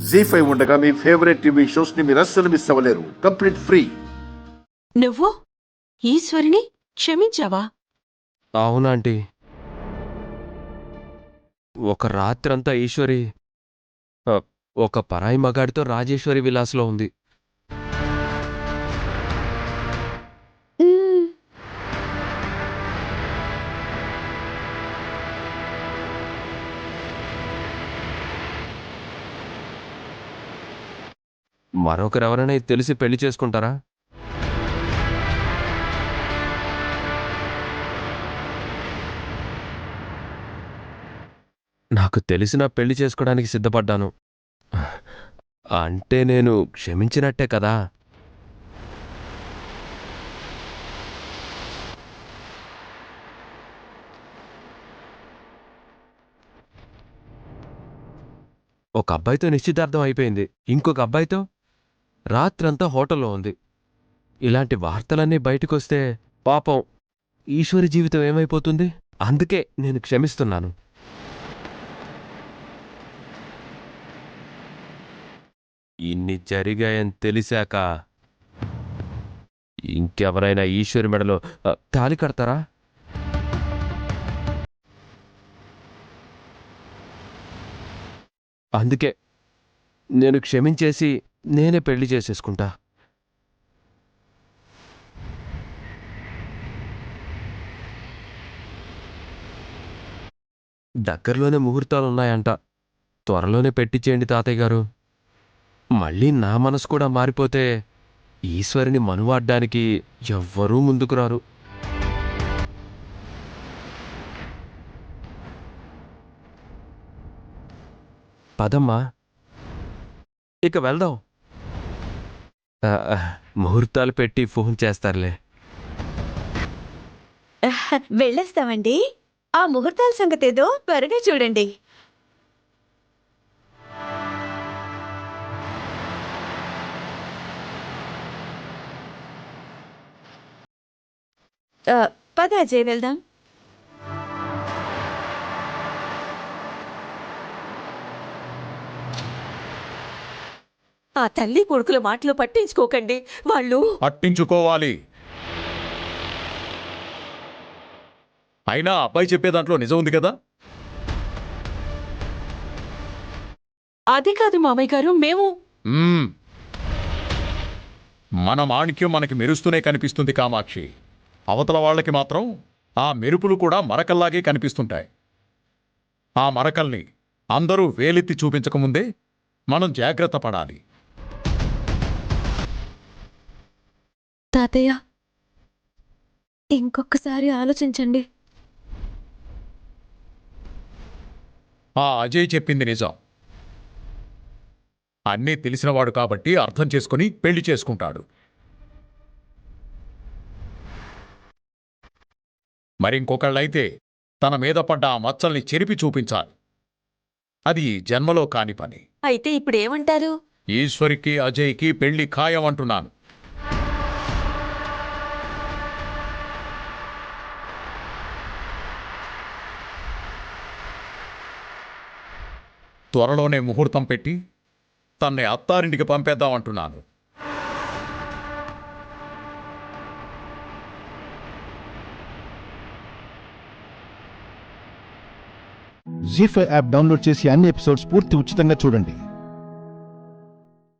జీ5 ఉండగా మీ favourite TV shows ని మీరు అస్సలు మిస్ అవ్వలేరు. Complete free. నువ్వు ఈశ్వరిని క్షమించావా? అవునాంటీ. ఒక రాత్రంతా ఈశ్వరి ఒక పరాయి మగాడితో రాజేశ్వరి విలాస్లో ఉంది. మరొకరెవరైనా ఇది తెలిసి పెళ్లి చేసుకుంటారా? నాకు తెలిసిన పెళ్లి చేసుకోవడానికి సిద్ధపడ్డాను. అంటే నేను క్షమించినట్టే కదా. ఒక అబ్బాయితో నిశ్చితార్థం అయిపోయింది. ఇంకొక అబ్బాయితో రాత్రంతా హోటల్లో ఉంది. ఇలాంటి వార్తలన్నీ బయటకొస్తే పాపం ఈశ్వరి జీవితం ఏమైపోతుంది? అందుకే నేను క్షమిస్తున్నాను. ఇన్ని జరిగాయని తెలిసాక ఇంకెవరైనా ఈశ్వరి మెడలో తాళి కడతారా? అందుకే నేను క్షమించేసి నేనే పెళ్లి చేసేసుకుంటా. దగ్గరలోనే ముహూర్తాలున్నాయంట. త్వరలోనే పెట్టించేయండి తాతయ్య గారు. మళ్ళీ నా మనసు కూడా మారిపోతే ఈశ్వరిని మనువాడ్డానికి ఎవ్వరూ ముందుకు రారు. పదమ్మా, ఇక వెళ్దాం. ముహూర్తాలు పెట్టి ఫోన్ చేస్తారులే. వెళ్ళేస్తామండి. ఆ ముహూర్తాల సంగతేదో త్వరగా చూడండి. పద అజయ్, వెళ్దాం. ఆ తల్లి కొడుకుల మాటలు పట్టించుకోకండి. వాళ్ళు పట్టించుకోవాలి. అయినా అబ్బాయి చెప్పే దాంట్లో నిజం ఉంది కదా. అది కాదు మామయ్య గారు, మేము మన మాణిక్యం మనకి మెరుస్తూనే కనిపిస్తుంది కామాక్షి. అవతల వాళ్ళకి మాత్రం ఆ మెరుపులు కూడా మరకల్లాగే కనిపిస్తుంటాయి. ఆ మరకల్ని అందరూ వేలెత్తి చూపించకముందే మనం జాగ్రత్త పడాలి. తాతయ్య, ఇంకొకసారి ఆలోచించండి. ఆ అజయ్ చెప్పింది నిజం. అన్నీ తెలిసినవాడు కాబట్టి అర్థం చేసుకుని పెళ్లి చేసుకుంటాడు. మరింకొకళ్ళైతే తన మీద పడ్డ ఆ మచ్చల్ని చెరిపి చూపించాలి. అది ఈ జన్మలో కాని పని. అయితే ఇప్పుడేమంటారు? ఈశ్వరికి అజయ్కి పెళ్లి ఖాయం అంటున్నాను. త్వరలోనే ముహూర్తం పెట్టి తన్ని అత్తారింటికి పంపేద్దామంటున్నాను. జీ5 యాప్ డౌన్లోడ్ చేసి అన్ని ఎపిసోడ్స్ పూర్తి ఉచితంగా చూడండి.